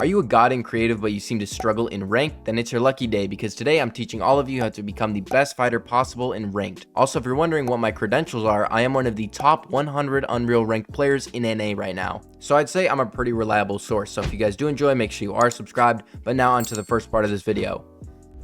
Are you a god in creative but you seem to struggle in ranked? Then it's your lucky day, because today I'm teaching all of you how to become the best fighter possible in ranked. Also, if you're wondering what my credentials are, I am one of the top 100 Unreal ranked players in NA right now. So I'd say I'm a pretty reliable source, so if you guys do enjoy, make sure you are subscribed. But now on to the first part of this video.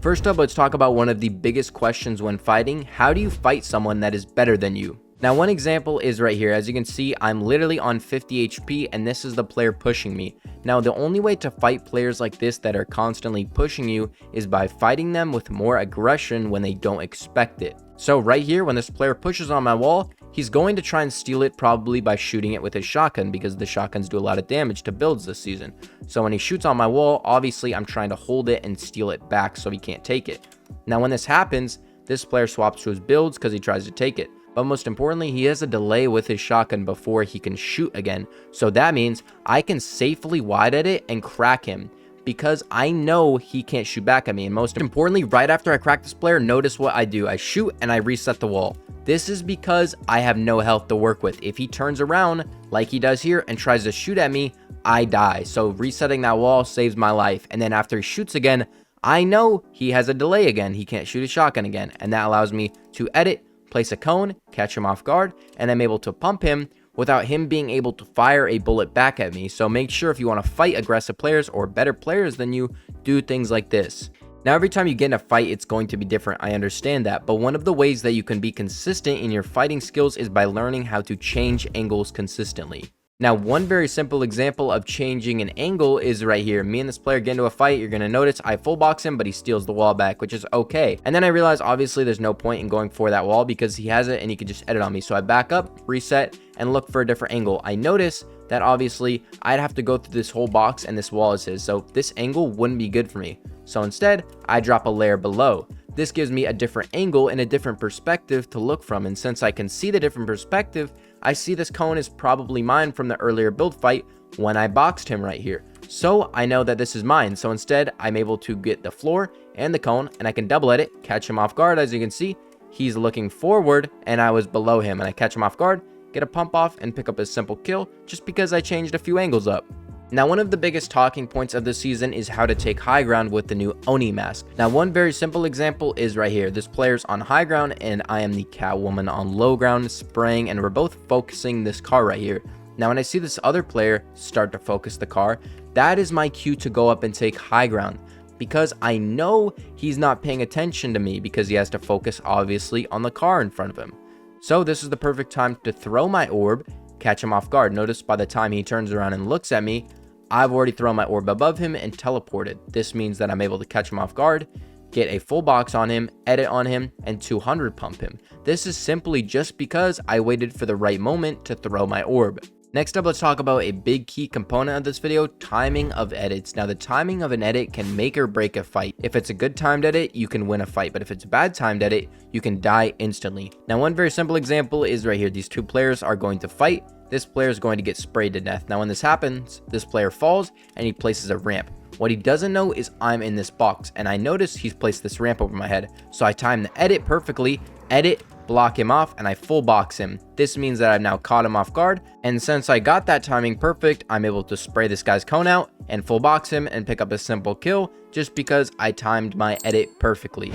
First up, let's talk about one of the biggest questions when fighting. How do you fight someone that is better than you? Now, one example is right here. As you can see, I'm literally on 50 HP and this is the player pushing me. Now, the only way to fight players like this that are constantly pushing you is by fighting them with more aggression when they don't expect it. So right here, when this player pushes on my wall, he's going to try and steal it, probably by shooting it with his shotgun, because the shotguns do a lot of damage to builds this season. So when he shoots on my wall, obviously I'm trying to hold it and steal it back so he can't take it. Now, when this happens, this player swaps to his builds because he tries to take it. But most importantly, he has a delay with his shotgun before he can shoot again. So that means I can safely wide at it and crack him, because I know he can't shoot back at me. And most importantly, right after I crack this player, notice what I do. I shoot and I reset the wall. This is because I have no health to work with. If he turns around like he does here and tries to shoot at me, I die. So resetting that wall saves my life. And then after he shoots again, I know he has a delay again. He can't shoot a shotgun again. And that allows me to edit, place a cone, catch him off guard, and I'm able to pump him without him being able to fire a bullet back at me. So make sure, if you want to fight aggressive players or better players than you, do things like this. Now, every time you get in a fight, it's going to be different. I understand that. But one of the ways that you can be consistent in your fighting skills is by learning how to change angles consistently. Now, one very simple example of changing an angle is right here. Me and this player get into a fight. You're going to notice I full box him, but he steals the wall back, which is okay. And then I realize, obviously, there's no point in going for that wall because he has it and he can just edit on me. So I back up, reset, and look for a different angle. I notice that obviously I'd have to go through this whole box and this wall is his. So this angle wouldn't be good for me. So instead, I drop a layer below. This gives me a different angle and a different perspective to look from. And since I can see the different perspective, I see this cone is probably mine from the earlier build fight when I boxed him right here. So I know that this is mine. So instead, I'm able to get the floor and the cone, and I can double edit, catch him off guard. As you can see, he's looking forward and I was below him, and I catch him off guard, get a pump off, and pick up a simple kill just because I changed a few angles up. Now, one of the biggest talking points of this season is how to take high ground with the new Oni mask. Now, one very simple example is right here. This player's on high ground and I am the Catwoman on low ground spraying, and we're both focusing this car right here. Now, when I see this other player start to focus the car, that is my cue to go up and take high ground, because I know he's not paying attention to me because he has to focus obviously on the car in front of him. So this is the perfect time to throw my orb, catch him off guard. Notice by the time he turns around and looks at me, I've already thrown my orb above him and teleported. This means that I'm able to catch him off guard, get a full box on him, edit on him, and 200 pump him. This is simply just because I waited for the right moment to throw my orb. Next up, let's talk about a big key component of this video, timing of edits. Now, the timing of an edit can make or break a fight. If it's a good timed edit, you can win a fight, but if it's a bad timed edit, you can die instantly. Now, one very simple example is right here. These two players are going to fight. This player is going to get sprayed to death. Now, when this happens, this player falls and he places a ramp. What he doesn't know is I'm in this box, and I notice he's placed this ramp over my head. So I time the edit perfectly, edit, block him off, and I full box him. This means that I've now caught him off guard, and since I got that timing perfect, I'm able to spray this guy's cone out and full box him and pick up a simple kill just because I timed my edit perfectly.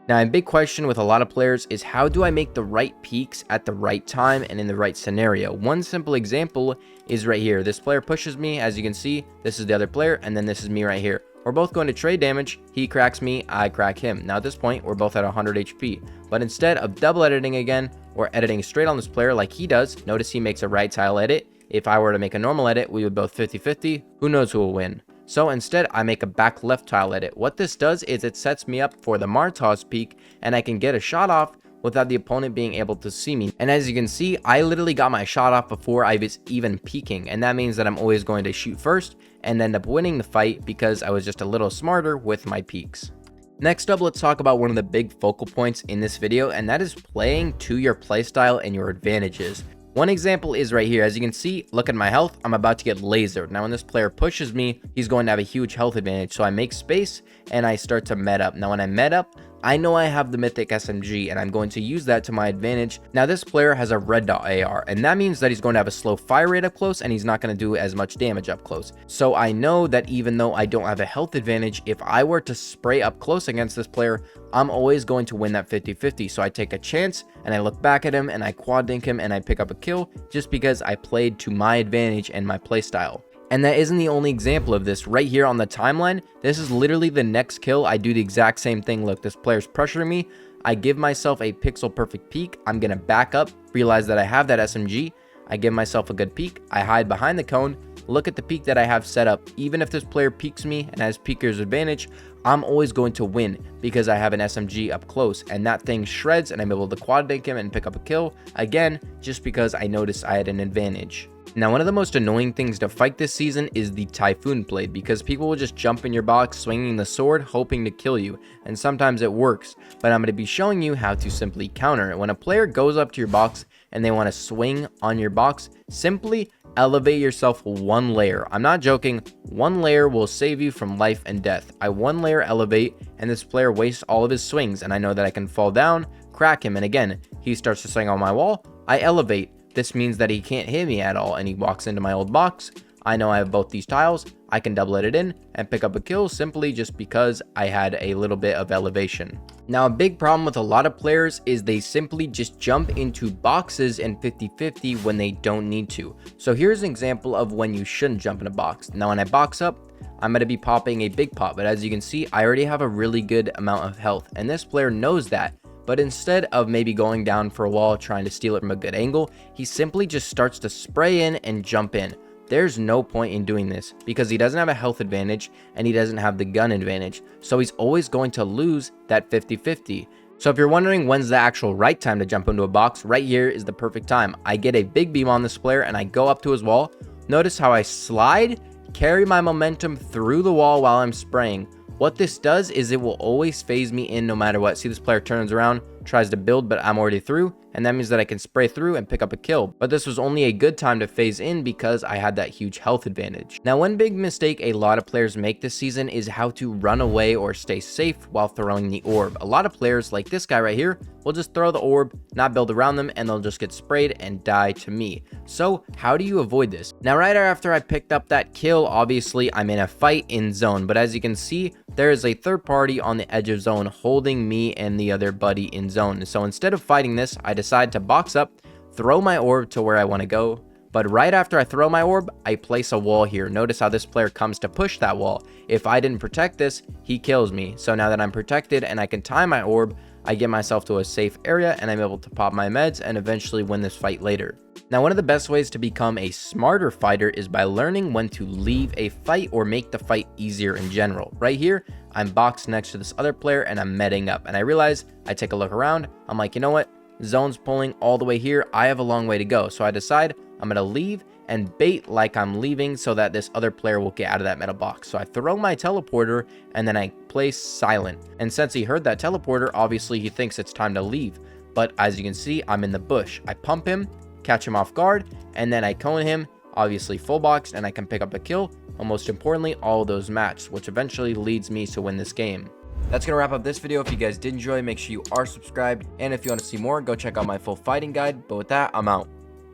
Now, a big question with a lot of players is, how do I make the right peaks at the right time and in the right scenario? One simple example is right here. This player pushes me. As you can see, this is the other player, and then this is me right here. We're both going to trade damage. He cracks me, I crack him. Now, at this point, we're both at 100 HP. But instead of double editing again, or editing straight on this player like he does, notice he makes a right tile edit. If I were to make a normal edit, we would both 50-50. Who knows who will win? So instead, I make a back left tile edit. What this does is it sets me up for the Martos peak, and I can get a shot off without the opponent being able to see me. And as you can see, I literally got my shot off before I was even peeking, and that means that I'm always going to shoot first and end up winning the fight because I was just a little smarter with my peeks. Next up, let's talk about one of the big focal points in this video, and that is playing to your playstyle and your advantages. One example is right here. As you can see, look at my health. I'm about to get lasered. Now, when this player pushes me, he's going to have a huge health advantage. So I make space and I start to med up. Now, when I med up, I know I have the mythic SMG and I'm going to use that to my advantage. Now this player has a red dot AR, and that means that he's going to have a slow fire rate up close and he's not going to do as much damage up close. So I know that even though I don't have a health advantage, if I were to spray up close against this player, I'm always going to win that 50-50. So I take a chance and I look back at him and I quad dink him and I pick up a kill just because I played to my advantage and my playstyle. And that isn't the only example of this. Right here on the timeline, this is literally the next kill. I do the exact same thing. Look, this player's pressuring me. I give myself a pixel perfect peek. I'm going to back up, realize that I have that SMG. I give myself a good peek. I hide behind the cone. Look at the peek that I have set up. Even if this player peeks me and has peeker's advantage, I'm always going to win because I have an SMG up close, and that thing shreds and I'm able to quad dink him and pick up a kill. Again, just because I noticed I had an advantage. Now, one of the most annoying things to fight this season is the Typhoon Plate, because people will just jump in your box swinging the sword hoping to kill you, and sometimes it works, but I'm going to be showing you how to simply counter it. When a player goes up to your box and they want to swing on your box, simply elevate yourself one layer. I'm not joking, one layer will save you from life and death. I one layer elevate and this player wastes all of his swings, and I know that I can fall down, crack him, and again, he starts to swing on my wall. I elevate. This means that he can't hit me at all and he walks into my old box. I know I have both these tiles. I can double it in and pick up a kill simply just because I had a little bit of elevation. Now, a big problem with a lot of players is they simply just jump into boxes in 50-50 when they don't need to. So here's an example of when you shouldn't jump in a box. Now, when I box up, I'm going to be popping a big pop, but as you can see, I already have a really good amount of health, and this player knows that. But instead of maybe going down for a wall trying to steal it from a good angle, he simply just starts to spray in and jump in. There's no point in doing this because he doesn't have a health advantage and he doesn't have the gun advantage. So he's always going to lose that 50-50. So if you're wondering when's the actual right time to jump into a box, right here is the perfect time. I get a big beam on this player and I go up to his wall. Notice how I slide, carry my momentum through the wall while I'm spraying. What this does is it will always phase me in no matter what. See, this player turns around, tries to build, but I'm already through, and that means that I can spray through and pick up a kill. But this was only a good time to phase in because I had that huge health advantage. Now, one big mistake a lot of players make this season is how to run away or stay safe while throwing the orb. A lot of players, like this guy right here, will just throw the orb, not build around them, and they'll just get sprayed and die to me. So how do you avoid this? Now, right after I picked up that kill, obviously I'm in a fight in zone, but as you can see, there is a third party on the edge of zone holding me and the other buddy in zone. So instead of fighting this, I decide to box up, throw my orb to where I want to go. But right after I throw my orb, I place a wall here. Notice how this player comes to push that wall. If I didn't protect this, he kills me. So now that I'm protected and I can time my orb, I get myself to a safe area and I'm able to pop my meds and eventually win this fight later. Now, one of the best ways to become a smarter fighter is by learning when to leave a fight or make the fight easier in general. Right here, I'm boxed next to this other player and I'm medding up. And I realize, I take a look around, I'm like, you know what? Zone's pulling all the way here. I have a long way to go. So I decide I'm going to leave and bait like I'm leaving so that this other player will get out of that metal box. So I throw my teleporter and then I place silent. And since he heard that teleporter, obviously he thinks it's time to leave. But as you can see, I'm in the bush. I pump him, catch him off guard, and then I cone him, obviously full box, and I can pick up a kill. And most importantly, all of those match, which eventually leads me to win this game. That's going to wrap up this video. If you guys did enjoy, make sure you are subscribed. And if you want to see more, go check out my full fighting guide. But with that, I'm out.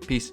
Peace.